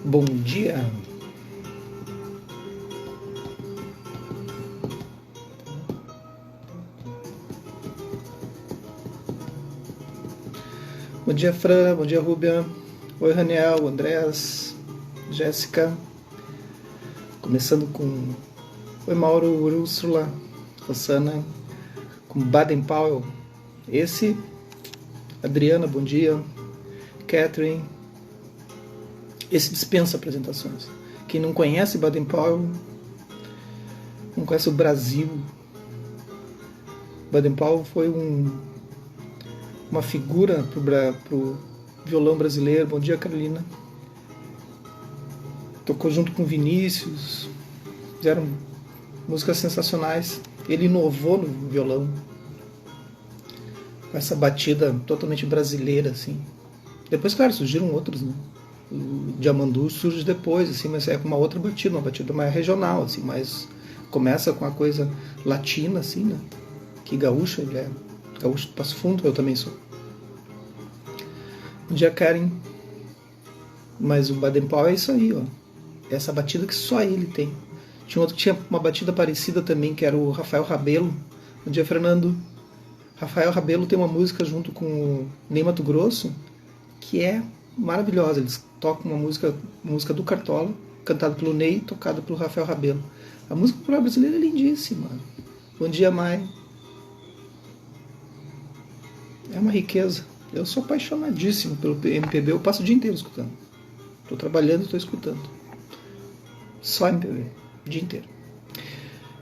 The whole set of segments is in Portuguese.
Bom dia. Bom dia, Fran. Bom dia, Rúbia. Oi, Raniel, Andrés, Jéssica. Começando com... Oi, Mauro, Úrsula, Rossana, com Baden Powell. Esse, Adriana, bom dia. Catherine. Esse dispensa apresentações. Quem não conhece Baden Powell, não conhece o Brasil. Baden Powell foi uma figura para o violão brasileiro. Bom dia, Carolina. Tocou junto com Vinícius, fizeram músicas sensacionais. Ele inovou no violão, com essa batida totalmente brasileira, assim. Depois, claro, surgiram outros, né? O Diamandu surge depois, assim, mas é com uma outra batida, uma batida mais regional, assim, mas começa com a coisa latina, assim, né? Que gaúcho, ele é gaúcho do Passo Fundo, eu também sou. Bom dia, Karen. Mas o Baden Powell é isso aí, ó. Essa batida que só ele tem. Tinha outro que tinha uma batida parecida também, que era o Rafael Rabelo. Bom dia, Fernando. Rafael Rabelo tem uma música junto com o Ney Matogrosso, que é maravilhosa. Eles tocam uma música do Cartola, cantada pelo Ney, tocada pelo Rafael Rabelo. A música popular brasileira é lindíssima. Bom dia, Mai. É uma riqueza. Eu sou apaixonadíssimo pelo MPB, eu passo o dia inteiro escutando. Estou trabalhando e estou escutando. Só MPB, o dia inteiro.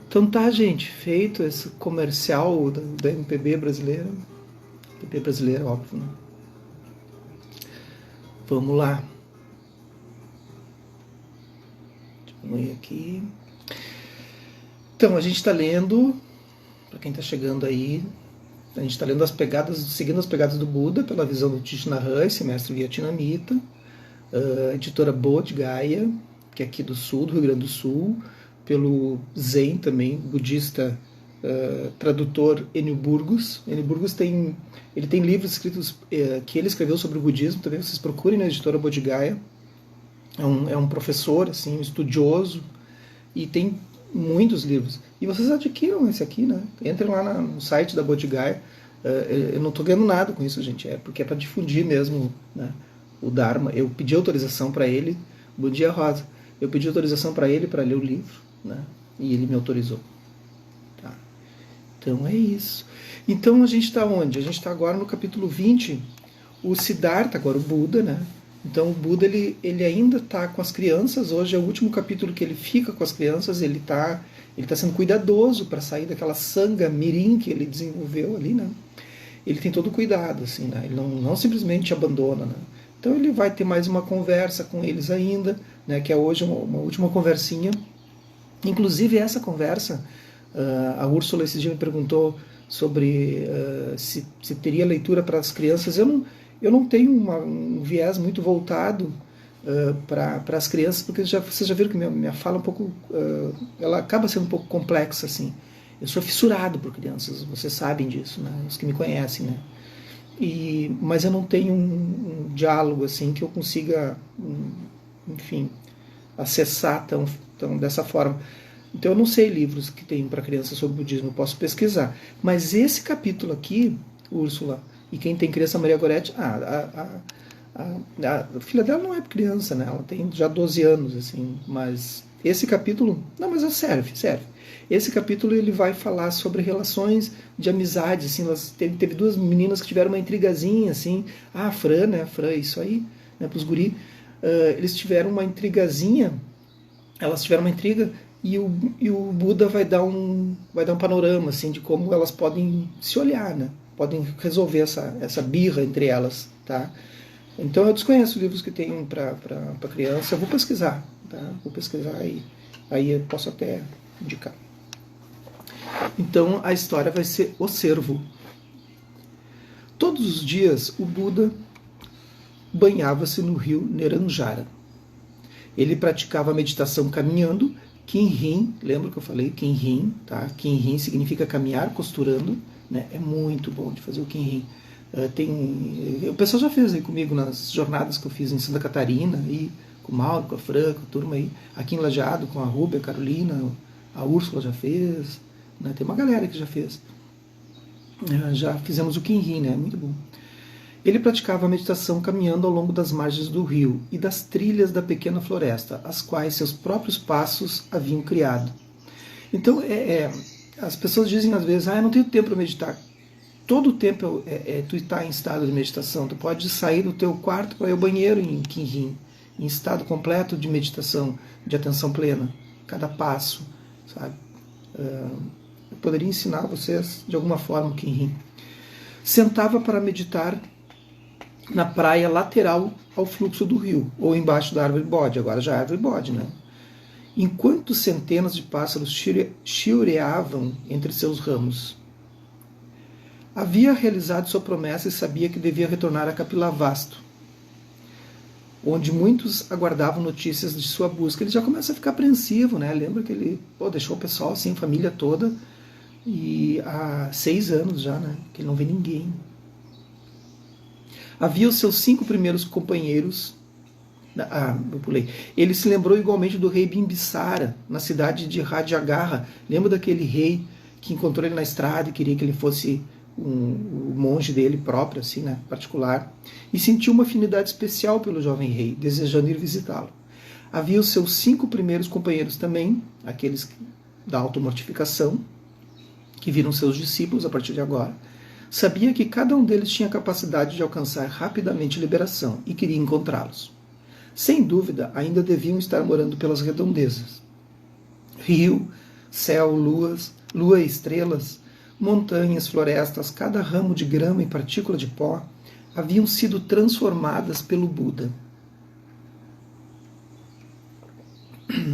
Então tá, gente, feito esse comercial da MPB brasileira. MPB brasileira, óbvio, né? Vamos lá. Deixa eu ver aqui. Então, a gente está lendo, para quem está chegando aí, a gente está lendo seguindo as pegadas do Buda, pela visão do Thich Nhat Hanh, esse mestre vietnamita, editora Bodh Gaya, que é aqui do sul, do Rio Grande do Sul, pelo Zen também, budista, tradutor Enio Burgos. Enio Burgos ele tem livros escritos que ele escreveu sobre o budismo, também vocês procurem na editora Bodh Gaya. É um professor, assim, um estudioso, e tem muitos livros. E vocês adquiram esse aqui, né? Entrem lá no site da Bodh Gaya. Eu não estou ganhando nada com isso, gente, porque é para difundir mesmo, né, o Dharma. Eu pedi autorização para ele. Bom dia, Rosa. Eu pedi autorização para ele para ler o livro, né? E ele me autorizou. Tá. Então é isso. Então a gente está onde? A gente está agora no capítulo 20. O Siddhartha, agora o Buda, né? Então o Buda ele ainda está com as crianças. Hoje é o último capítulo que ele fica com as crianças. Ele tá sendo cuidadoso para sair daquela sanga mirim que ele desenvolveu ali, né? Ele tem todo o cuidado, assim, né? Ele não simplesmente abandona, né? Então ele vai ter mais uma conversa com eles ainda, né? Que é hoje uma última conversinha. Inclusive essa conversa, a Úrsula esse dia me perguntou sobre se teria leitura para as crianças. Eu não tenho um viés muito voltado para as crianças, porque vocês já viram que minha fala um pouco, ela acaba sendo um pouco complexa, assim. Eu sou fissurado por crianças, vocês sabem disso, né? Os que me conhecem, né? Mas eu não tenho um diálogo assim que eu consiga, enfim, acessar tão dessa forma. Então eu não sei livros que tem para crianças sobre budismo, eu posso pesquisar. Mas esse capítulo aqui, Úrsula, e quem tem criança, Maria Goretti, a filha dela não é criança, né? Ela tem já 12 anos, assim, mas esse capítulo, não, mas serve. Esse capítulo ele vai falar sobre relações de amizade, assim, teve duas meninas que tiveram uma intrigazinha, assim, a Fran, né? A Fran, isso aí, né? Para os guri, eles tiveram uma intrigazinha, elas tiveram uma intriga e o Buda vai dar um panorama, assim, de como elas podem se olhar, né? Podem resolver essa birra entre elas, tá? Então eu desconheço livros que tem para criança, eu vou pesquisar, tá? Vou pesquisar e aí eu posso até indicar. Então a história vai ser O Cervo. Todos os dias o Buda banhava-se no rio Neranjara. Ele praticava meditação caminhando, Kinhin, lembra que eu falei Kinhin, tá? Kinhin significa caminhar costurando, né? É muito bom de fazer o Kinhin. O pessoal já fez aí comigo nas jornadas que eu fiz em Santa Catarina e com o Mauro, com a Fran, com a turma aí, aqui em Lajeado, com a Rúbia, a Carolina, a Úrsula já fez, né? Tem uma galera que já fez. Já fizemos o Kinhin, né? Muito bom. Ele praticava a meditação caminhando ao longo das margens do rio e das trilhas da pequena floresta, as quais seus próprios passos haviam criado. Então, as pessoas dizem às vezes, eu não tenho tempo para meditar. Todo o tempo tu está em estado de meditação. Tu pode sair do teu quarto para ir ao banheiro em Kinhin, em estado completo de meditação, de atenção plena, cada passo, sabe? Eu poderia ensinar vocês de alguma forma o Kinhin. Sentava para meditar na praia lateral ao fluxo do rio, ou embaixo da árvore bode, agora já é árvore bode, né? Enquanto centenas de pássaros chiureavam entre seus ramos. Havia realizado sua promessa e sabia que devia retornar a Kapilavastu, onde muitos aguardavam notícias de sua busca. Ele já começa a ficar apreensivo, né? Lembra que ele deixou o pessoal assim, família toda, e há 6 anos já, né? Que ele não vê ninguém. Havia os seus 5 primeiros companheiros. Eu pulei. Ele se lembrou igualmente do rei Bimbisara, na cidade de Rajagaha. Lembra daquele rei que encontrou ele na estrada e queria que ele fosse o monge dele próprio, assim, né, particular, e sentiu uma afinidade especial pelo jovem rei, desejando ir visitá-lo. Havia os seus 5 primeiros companheiros também, aqueles da automortificação, que viram seus discípulos a partir de agora. Sabia que cada um deles tinha a capacidade de alcançar rapidamente liberação e queria encontrá-los. Sem dúvida, ainda deviam estar morando pelas redondezas. Rio, céu, lua e estrelas, montanhas, florestas, cada ramo de grama e partícula de pó haviam sido transformadas pelo Buda.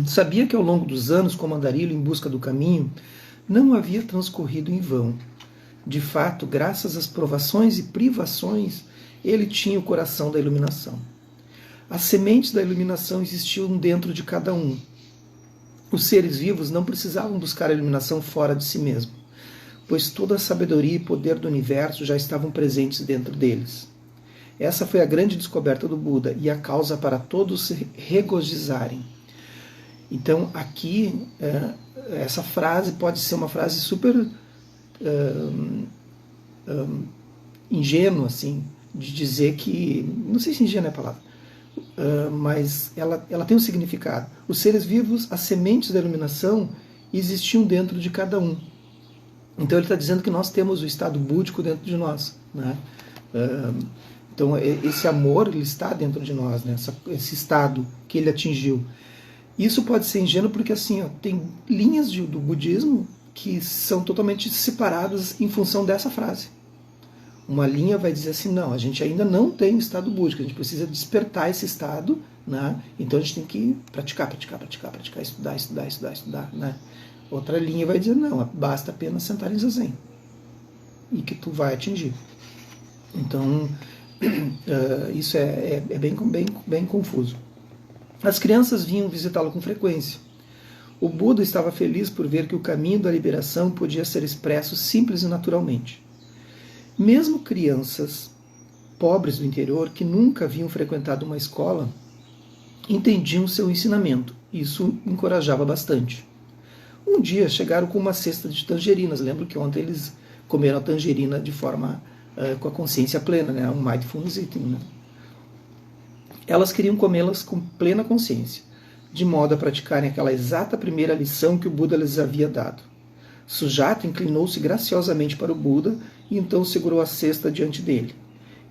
Sabia que ao longo dos anos como andarilho em busca do caminho não havia transcorrido em vão. De fato, graças às provações e privações, ele tinha o coração da iluminação. As sementes da iluminação existiam dentro de cada um. Os seres vivos não precisavam buscar a iluminação fora de si mesmo, pois toda a sabedoria e poder do universo já estavam presentes dentro deles. Essa foi a grande descoberta do Buda e a causa para todos se regozijarem. Então, aqui, essa frase pode ser uma frase super ingênua, assim, de dizer que, não sei se ingênua é a palavra, mas ela tem um significado. Os seres vivos, as sementes da iluminação, existiam dentro de cada um. Então ele está dizendo que nós temos o estado búdico dentro de nós, né? Então esse amor, ele está dentro de nós, né? Esse estado que ele atingiu. Isso pode ser ingênuo porque assim, tem linhas do budismo que são totalmente separadas em função dessa frase. Uma linha vai dizer assim, não, a gente ainda não tem o estado búdico, a gente precisa despertar esse estado, né? Então a gente tem que praticar, estudar, né? Outra linha vai dizer, não, basta apenas sentar em zazen e que tu vai atingir. Então, isso é bem confuso. As crianças vinham visitá-lo com frequência. O Buda estava feliz por ver que o caminho da liberação podia ser expresso simples e naturalmente. Mesmo crianças pobres do interior, que nunca haviam frequentado uma escola, entendiam seu ensinamento. Isso encorajava bastante. Um dia chegaram com uma cesta de tangerinas. Lembro que ontem eles comeram a tangerina de forma com a consciência plena, né? Um mindfulness eating, né? Elas queriam comê-las com plena consciência, de modo a praticarem aquela exata primeira lição que o Buda lhes havia dado. Sujata inclinou-se graciosamente para o Buda e então segurou a cesta diante dele.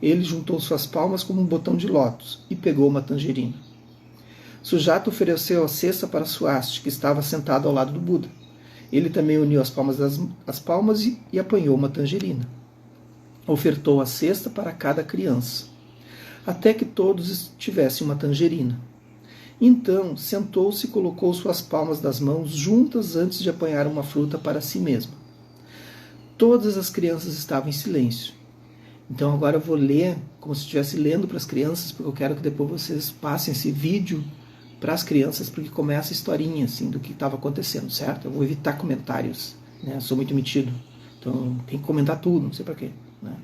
Ele juntou suas palmas como um botão de lótus e pegou uma tangerina. Sujata ofereceu a cesta para Swasti, que estava sentado ao lado do Buda. Ele também uniu as palmas e apanhou uma tangerina. Ofertou a cesta para cada criança, até que todos tivessem uma tangerina. Então, sentou-se e colocou suas palmas das mãos juntas antes de apanhar uma fruta para si mesma. Todas as crianças estavam em silêncio. Então agora eu vou ler como se estivesse lendo para as crianças, porque eu quero que depois vocês passem esse vídeo para as crianças, porque começa a historinha assim, do que estava acontecendo, certo? Eu vou evitar comentários, né? Eu sou muito metido, então tem que comentar tudo, não sei para quê, né?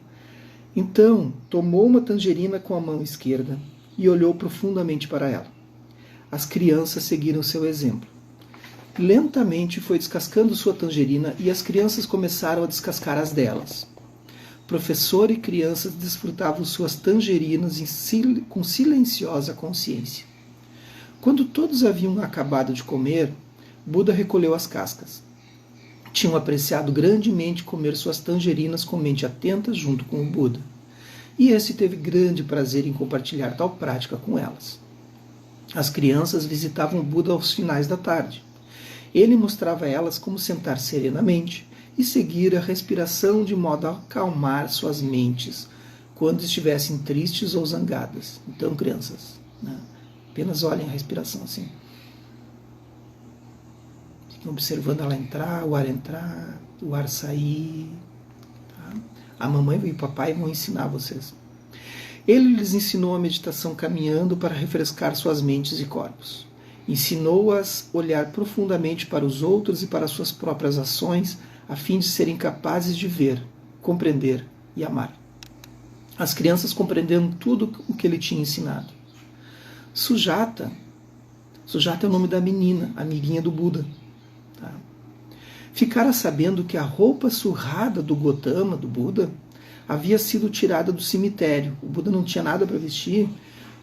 Então, tomou uma tangerina com a mão esquerda e olhou profundamente para ela. As crianças seguiram seu exemplo. Lentamente foi descascando sua tangerina e as crianças começaram a descascar as delas. Professor e crianças desfrutavam suas tangerinas com silenciosa consciência. Quando todos haviam acabado de comer, Buda recolheu as cascas. Tinham apreciado grandemente comer suas tangerinas com mente atenta junto com o Buda. E esse teve grande prazer em compartilhar tal prática com elas. As crianças visitavam o Buda aos finais da tarde. Ele mostrava a elas como sentar serenamente e seguir a respiração de modo a acalmar suas mentes quando estivessem tristes ou zangadas. Então, crianças, apenas olhem a respiração assim. Fiquem observando ela entrar, o ar sair. Tá? A mamãe e o papai vão ensinar vocês. Ele lhes ensinou a meditação caminhando para refrescar suas mentes e corpos. Ensinou-as a olhar profundamente para os outros e para suas próprias ações, a fim de serem capazes de ver, compreender e amar. As crianças compreenderam tudo o que ele tinha ensinado. Sujata é o nome da menina, amiguinha do Buda. Tá? Ficara sabendo que a roupa surrada do Gotama, do Buda, havia sido tirada do cemitério. O Buda não tinha nada para vestir.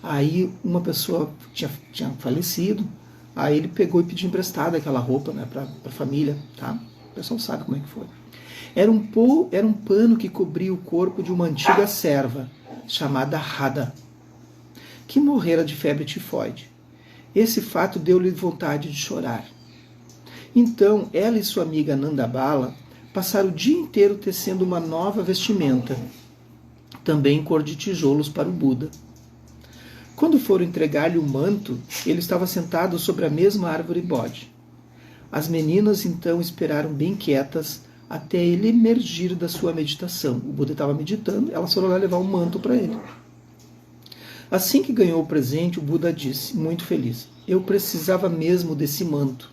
Aí uma pessoa tinha falecido, aí ele pegou e pediu emprestada aquela roupa, para a família. Tá? O pessoal sabe como é que foi. Era um pano que cobria o corpo de uma antiga serva, chamada Radha, que morrera de febre tifoide. Esse fato deu-lhe vontade de chorar. Então, ela e sua amiga Nandabala passaram o dia inteiro tecendo uma nova vestimenta, também em cor de tijolos, para o Buda. Quando foram entregar-lhe o manto, ele estava sentado sobre a mesma árvore bode. As meninas então esperaram bem quietas até ele emergir da sua meditação. O Buda estava meditando, elas foram lá levar um manto para ele. Assim que ganhou o presente, o Buda disse, muito feliz, eu precisava mesmo desse manto.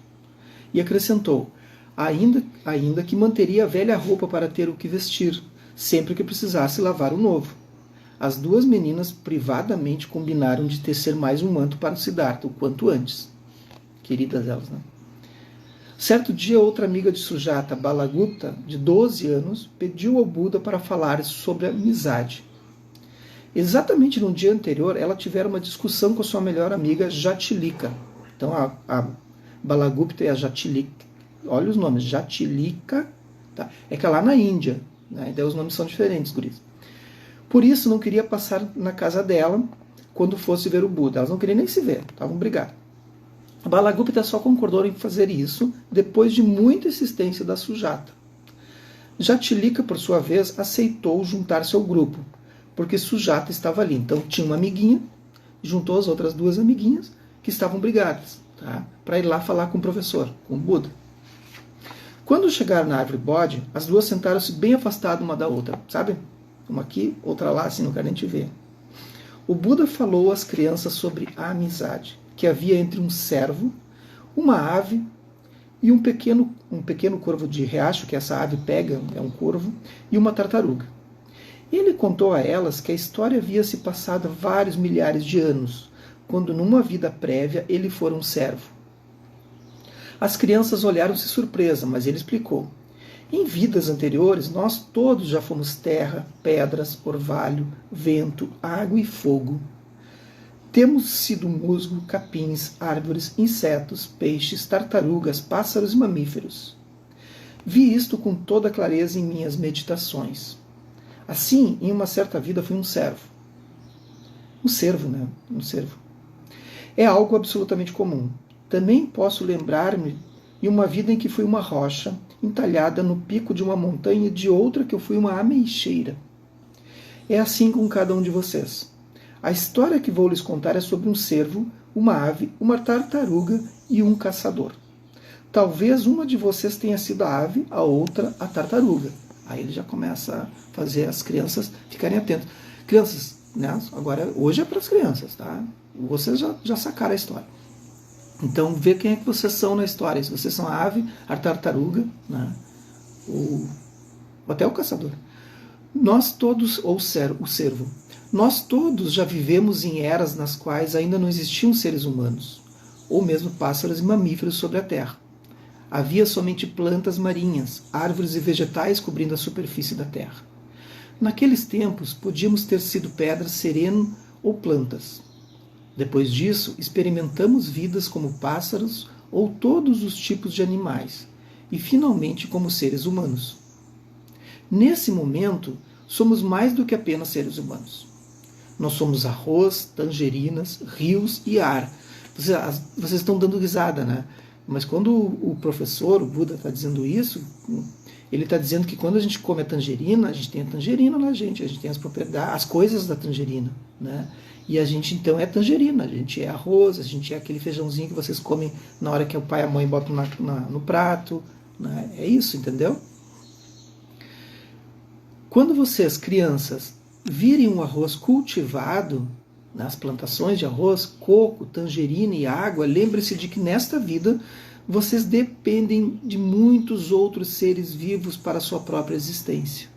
E acrescentou, ainda que manteria a velha roupa para ter o que vestir, sempre que precisasse lavar o novo. As duas meninas privadamente combinaram de tecer mais um manto para o Siddhartha, o quanto antes. Queridas elas, né? Certo dia, outra amiga de Sujata, Balagupta, de 12 anos, pediu ao Buda para falar sobre amizade. Exatamente no dia anterior, ela tivera uma discussão com a sua melhor amiga, Jatilika. Então, a Balagupta e a Jatilika, olha os nomes, Jatilika, tá? É que é lá na Índia, né? Daí os nomes são diferentes, guris. Por isso, não queria passar na casa dela quando fosse ver o Buda. Elas não queriam nem se ver, estavam brigadas. A Balagupta só concordou em fazer isso depois de muita insistência da Sujata. Jatilika, por sua vez, aceitou juntar-se ao grupo, porque Sujata estava ali. Então tinha uma amiguinha, juntou as outras duas amiguinhas que estavam brigadas, tá? Para ir lá falar com o professor, com o Buda. Quando chegaram na árvore bode, as duas sentaram-se bem afastadas uma da outra, sabe? Uma aqui, outra lá, assim, não quero nem te ver. O Buda falou às crianças sobre a amizade que havia entre um cervo, uma ave e um pequeno corvo de riacho, que essa ave pega, é um corvo, e uma tartaruga. Ele contou a elas que a história havia se passado há vários milhares de anos, quando numa vida prévia ele fora um cervo. As crianças olharam-se surpresa, mas ele explicou. Em vidas anteriores, nós todos já fomos terra, pedras, orvalho, vento, água e fogo. Temos sido musgo, capins, árvores, insetos, peixes, tartarugas, pássaros e mamíferos. Vi isto com toda clareza em minhas meditações. Assim, em uma certa vida fui um servo. Um cervo, né? Um cervo. É algo absolutamente comum. Também posso lembrar-me de uma vida em que fui uma rocha, entalhada no pico de uma montanha, e de outra que eu fui uma ameixeira. É assim com cada um de vocês. A história que vou lhes contar é sobre um cervo, uma ave, uma tartaruga e um caçador. Talvez uma de vocês tenha sido a ave, a outra a tartaruga. Aí ele já começa a fazer as crianças ficarem atentas. Crianças, né? Agora, hoje é para as crianças, tá? Vocês já sacaram a história. Então, vê quem é que vocês são na história. Se vocês são a ave, a tartaruga, né? Ou até o caçador. Nós todos, ou o cervo, nós todos já vivemos em eras nas quais ainda não existiam seres humanos. ou mesmo pássaros e mamíferos sobre a terra. Havia somente plantas marinhas, árvores e vegetais cobrindo a superfície da terra. Naqueles tempos, podíamos ter sido pedras, sereno ou plantas. Depois disso, experimentamos vidas como pássaros ou todos os tipos de animais, e finalmente como seres humanos. Nesse momento, somos mais do que apenas seres humanos. Nós somos arroz, tangerinas, rios e ar. Vocês estão dando risada, né? Mas quando o professor, o Buda, está dizendo isso, ele está dizendo que quando a gente come a tangerina, a gente tem a tangerina na gente, a gente tem as propriedades, as coisas da tangerina, né? E a gente então é tangerina, a gente é arroz, a gente é aquele feijãozinho que vocês comem na hora que o pai e a mãe botam no prato, né? É isso, entendeu? Quando vocês, crianças, virem um arroz cultivado nas plantações de arroz, coco, tangerina e água, lembre-se de que nesta vida vocês dependem de muitos outros seres vivos para a sua própria existência.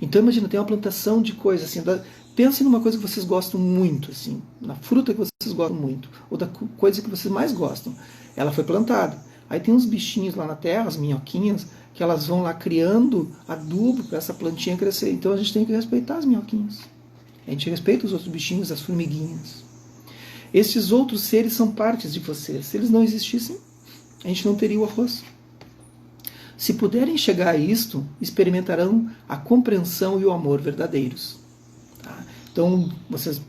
Então imagina, tem uma plantação de coisas assim, pense numa coisa que vocês gostam muito, assim, na fruta que vocês gostam muito, ou da coisa que vocês mais gostam. Ela foi plantada. Aí tem uns bichinhos lá na terra, as minhoquinhas, que elas vão lá criando adubo para essa plantinha crescer. Então a gente tem que respeitar as minhoquinhas. A gente respeita os outros bichinhos, as formiguinhas. Esses outros seres são partes de vocês. Se eles não existissem, a gente não teria o arroz. Se puderem chegar a isto, experimentarão a compreensão e o amor verdadeiros. Tá? Então,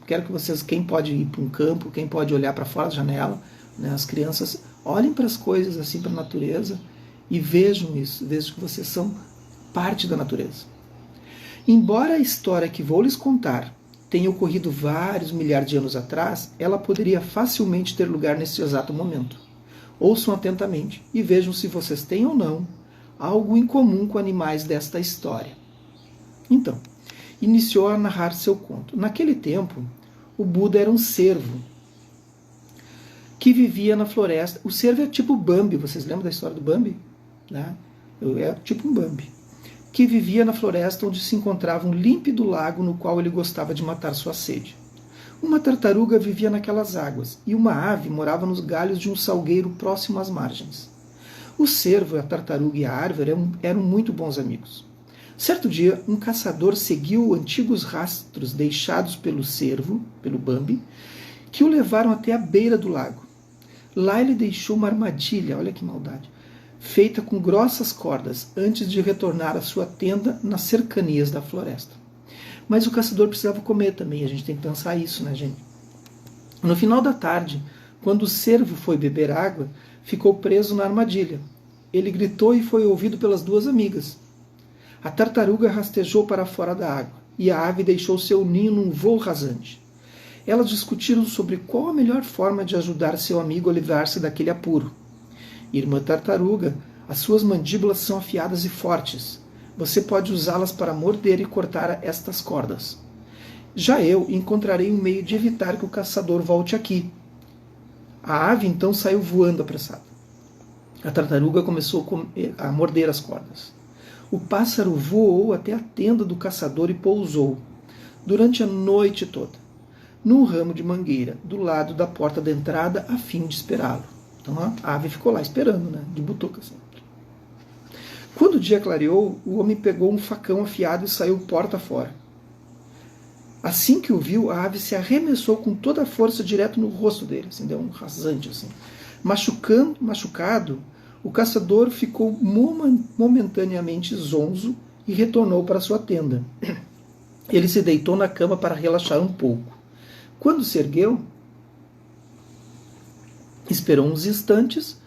quero que vocês, quem pode ir para um campo, quem pode olhar para fora da janela, né, as crianças, olhem para as coisas assim, para a natureza, e vejam isso, vejam que vocês são parte da natureza. Embora a história que vou lhes contar tenha ocorrido vários milhares de anos atrás, ela poderia facilmente ter lugar neste exato momento. Ouçam atentamente e vejam se vocês têm ou não algo em comum com animais desta história. Então, iniciou a narrar seu conto. Naquele tempo, o Buda era um cervo que vivia na floresta. O cervo é tipo Bambi, vocês lembram da história do Bambi? Né? É tipo um Bambi. Que vivia na floresta onde se encontrava um límpido lago no qual ele gostava de matar sua sede. Uma tartaruga vivia naquelas águas, e uma ave morava nos galhos de um salgueiro próximo às margens. O cervo, a tartaruga e a árvore eram muito bons amigos. Certo dia, um caçador seguiu antigos rastros deixados pelo cervo, pelo Bambi, que o levaram até a beira do lago. Lá ele deixou uma armadilha, olha que maldade, feita com grossas cordas, antes de retornar à sua tenda nas cercanias da floresta. Mas o caçador precisava comer também, a gente tem que pensar isso, né, gente? No final da tarde, quando o cervo foi beber água, ficou preso na armadilha. Ele gritou e foi ouvido pelas duas amigas. A tartaruga rastejou para fora da água, e a ave deixou seu ninho num voo rasante. Elas discutiram sobre qual a melhor forma de ajudar seu amigo a livrar-se daquele apuro. Irmã tartaruga, as suas mandíbulas são afiadas e fortes. Você pode usá-las para morder e cortar estas cordas. Já eu encontrarei um meio de evitar que o caçador volte aqui. A ave então saiu voando apressada. A tartaruga começou a morder as cordas. O pássaro voou até a tenda do caçador e pousou, durante a noite toda, num ramo de mangueira, do lado da porta da entrada, a fim de esperá-lo. Então a ave ficou lá esperando, né, de butuca. Assim. Quando o dia clareou, o homem pegou um facão afiado e saiu porta fora. Assim que o viu, a ave se arremessou com toda a força direto no rosto dele, assim, deu um rasante. Assim. Machucado, o caçador ficou momentaneamente zonzo e retornou para sua tenda. Ele se deitou na cama para relaxar um pouco. Quando se ergueu, esperou uns instantes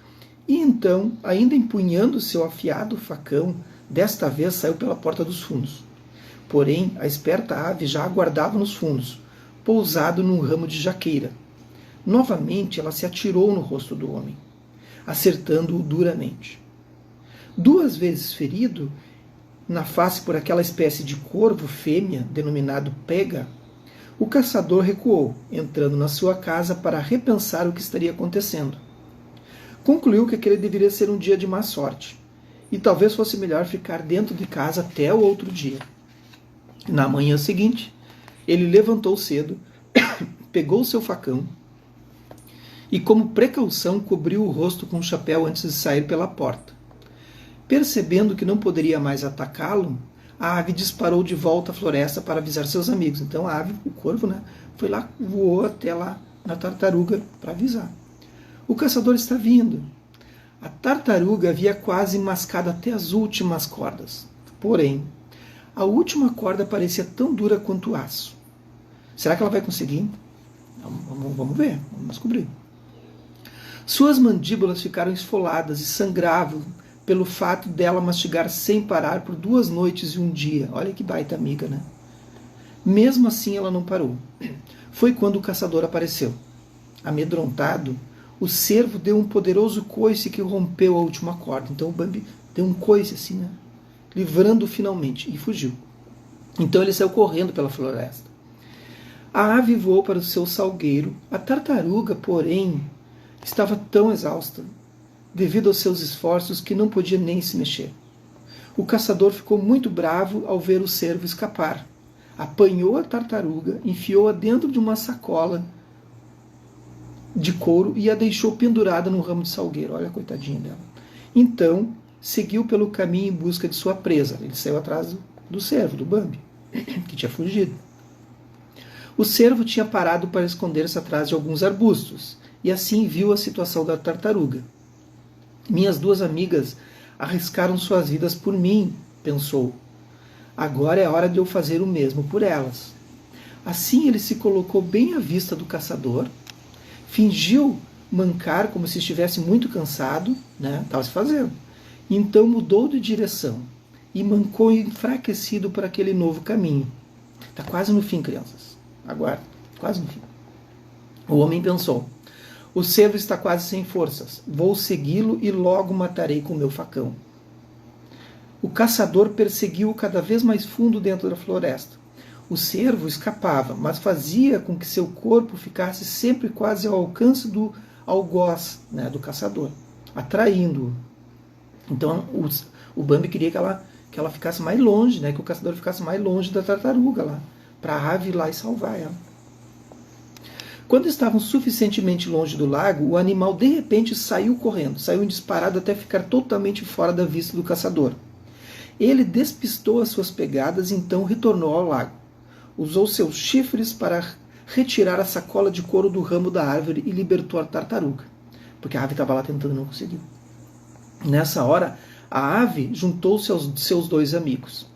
e então, ainda empunhando seu afiado facão, desta vez saiu pela porta dos fundos. Porém, a esperta ave já aguardava nos fundos, pousado num ramo de jaqueira. Novamente, ela se atirou no rosto do homem, acertando-o duramente. 2 vezes ferido, na face por aquela espécie de corvo fêmea, denominado pega, o caçador recuou, entrando na sua casa para repensar o que estaria acontecendo. Concluiu que aquele deveria ser um dia de má sorte, e talvez fosse melhor ficar dentro de casa até o outro dia. Na manhã seguinte, ele levantou cedo, pegou seu facão e, como precaução, cobriu o rosto com o chapéu antes de sair pela porta. Percebendo que não poderia mais atacá-lo, a ave disparou de volta à floresta para avisar seus amigos. Então a ave, o corvo, né, foi lá, voou até lá na tartaruga para avisar. O caçador está vindo. A tartaruga havia quase mascado até as últimas cordas. Porém, a última corda parecia tão dura quanto o aço. Será que ela vai conseguir? Vamos ver, vamos descobrir. Suas mandíbulas ficaram esfoladas e sangravam pelo fato dela mastigar sem parar por 2 noites e 1 dia. Olha que baita amiga, né? Mesmo assim, ela não parou. Foi quando o caçador apareceu. Amedrontado, o cervo deu um poderoso coice que rompeu a última corda. Então o Bambi deu um coice assim, né? Livrando finalmente, e fugiu. Então ele saiu correndo pela floresta. A ave voou para o seu salgueiro. A tartaruga, porém, estava tão exausta, devido aos seus esforços, que não podia nem se mexer. O caçador ficou muito bravo ao ver o cervo escapar. Apanhou a tartaruga, enfiou-a dentro de uma sacola de couro e a deixou pendurada no ramo de salgueiro. Olha a coitadinha dela. Então, seguiu pelo caminho em busca de sua presa. Ele saiu atrás do cervo, do Bambi, que tinha fugido. O cervo tinha parado para esconder-se atrás de alguns arbustos, e assim viu a situação da tartaruga. Minhas 2 amigas arriscaram suas vidas por mim, pensou. Agora é hora de eu fazer o mesmo por elas. Assim ele se colocou bem à vista do caçador, fingiu mancar como se estivesse muito cansado, né? Estava se fazendo. Então mudou de direção e mancou enfraquecido por aquele novo caminho. Está quase no fim, crianças. Aguarda, quase no fim. O homem pensou: o cervo está quase sem forças. Vou segui-lo e logo matarei com meu facão. O caçador perseguiu-o cada vez mais fundo dentro da floresta. O cervo escapava, mas fazia com que seu corpo ficasse sempre quase ao alcance do algoz, né, do caçador, atraindo-o. Então o Bambi queria que ela ficasse mais longe, né, que o caçador ficasse mais longe da tartaruga lá, para a ave ir lá e salvar ela. Quando estavam suficientemente longe do lago, o animal de repente saiu correndo, saiu em disparada até ficar totalmente fora da vista do caçador. Ele despistou as suas pegadas e então retornou ao lago. Usou seus chifres para retirar a sacola de couro do ramo da árvore e libertou a tartaruga, porque a ave estava lá tentando e não conseguiu. Nessa hora, a ave juntou-se aos seus 2 amigos.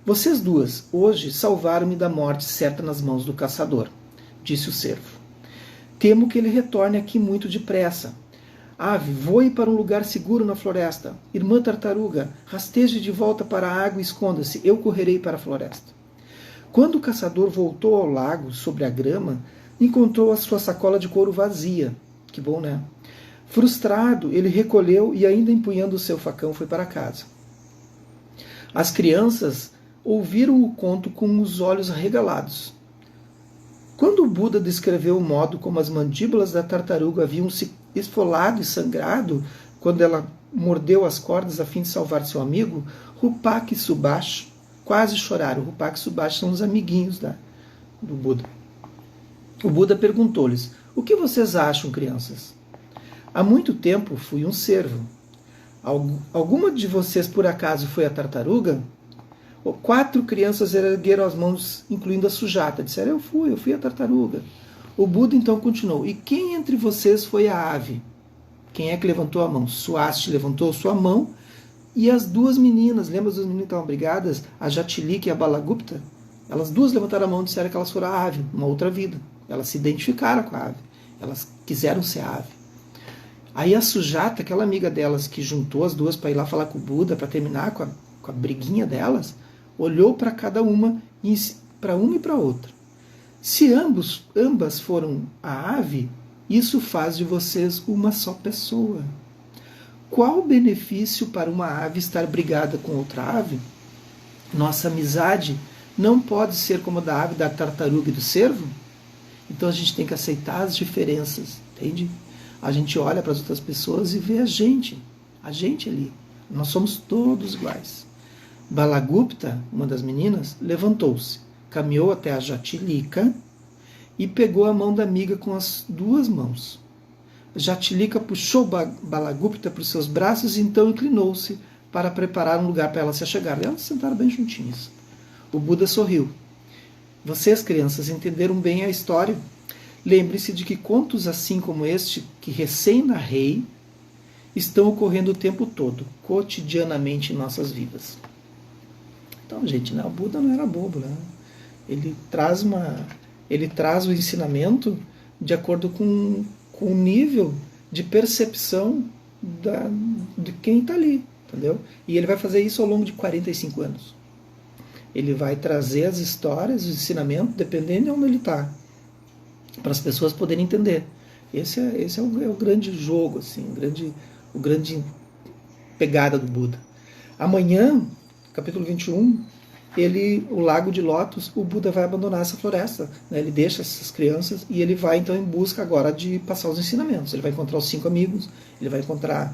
Vocês 2, hoje, salvaram-me da morte certa nas mãos do caçador, disse o cervo. Temo que ele retorne aqui muito depressa. Ave, voe para um lugar seguro na floresta. Irmã tartaruga, rasteje de volta para a água e esconda-se. Eu correrei para a floresta. Quando o caçador voltou ao lago, sobre a grama, encontrou a sua sacola de couro vazia. Que bom, né? Frustrado, ele recolheu e, ainda empunhando o seu facão, foi para casa. As crianças ouviram o conto com os olhos arregalados. Quando o Buda descreveu o modo como as mandíbulas da tartaruga haviam se esfolado e sangrado quando ela mordeu as cordas a fim de salvar seu amigo, Rupak e Subhash quase choraram. Rupak e Subhash são os amiguinhos do Buda. O Buda perguntou-lhes: o que vocês acham, crianças? Há muito tempo fui um cervo. Alguma de vocês por acaso foi a tartaruga? 4 crianças ergueram as mãos, incluindo a Sujata. Disseram: eu fui a tartaruga. O Buda então continuou: e quem entre vocês foi a ave? Quem é que levantou a mão? Swasti levantou sua mão, e as 2 meninas, lembra as 2 meninas que estavam brigadas? A Jatilika e a Balagupta? Elas 2 levantaram a mão e disseram que elas foram a ave, uma outra vida. Elas se identificaram com a ave. Elas quiseram ser a ave. Aí a Sujata, aquela amiga delas que juntou as 2 para ir lá falar com o Buda, para terminar com a briguinha delas, olhou para cada uma, para uma e para outra. Se ambas foram a ave, isso faz de vocês uma só pessoa. Qual o benefício para uma ave estar brigada com outra ave? Nossa amizade não pode ser como a da ave, da tartaruga e do cervo? Então a gente tem que aceitar as diferenças, entende? A gente olha para as outras pessoas e vê a gente ali. Nós somos todos iguais. Balagupta, uma das meninas, levantou-se, caminhou até a Jatilika e pegou a mão da amiga com as 2 mãos. Jatilika puxou Balagupta para os seus braços e então inclinou-se para preparar um lugar para ela se achegar. Elas se sentaram bem juntinhas. O Buda sorriu. Vocês, crianças, entenderam bem a história. Lembre-se de que contos assim como este, que recém-narrei, estão ocorrendo o tempo todo, cotidianamente em nossas vidas. Então, gente, né, o Buda não era bobo, né? Ele traz o ensinamento de acordo com o nível de percepção de quem está ali, entendeu? E ele vai fazer isso ao longo de 45 anos. Ele vai trazer as histórias, os ensinamentos, dependendo de onde ele está, para as pessoas poderem entender. Esse é o grande jogo, assim, o grande pegada do Buda. Amanhã, capítulo 21, o Lago de Lótus, o Buda vai abandonar essa floresta, né? Ele deixa essas crianças e ele vai então em busca agora de passar os ensinamentos. Ele vai encontrar os 5 amigos, ele vai encontrar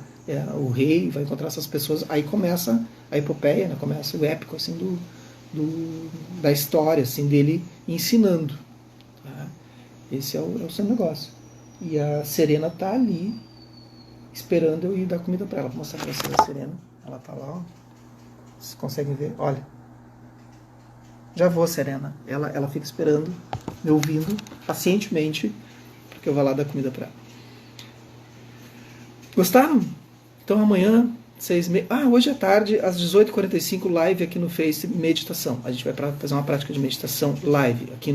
o rei, vai encontrar essas pessoas. Aí começa a epopeia, né? Começa o épico assim, da história, assim, dele ensinando. Tá? Esse é o seu negócio. E a Serena tá ali esperando eu ir dar comida para ela. Vou mostrar para vocês a Serena. Ela tá lá, ó. Vocês conseguem ver? Olha. Já vou, Serena. Ela fica esperando, me ouvindo pacientemente, porque eu vou lá dar comida para ela. Gostaram? Então amanhã, hoje à tarde, às 18h45, live aqui no Face, meditação. A gente vai fazer uma prática de meditação live aqui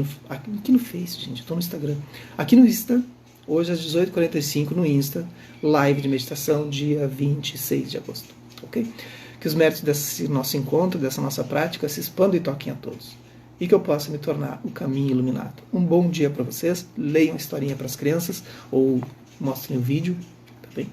no Face, gente. Eu estou no Instagram. Aqui no Insta, hoje às 18h45, no Insta, live de meditação, dia 26 de agosto. Ok? Que os méritos desse nosso encontro, dessa nossa prática, se expandam e toquem a todos. E que eu possa me tornar o caminho iluminado. Um bom dia para vocês. Leiam a historinha para as crianças ou mostrem o vídeo. Tá bem?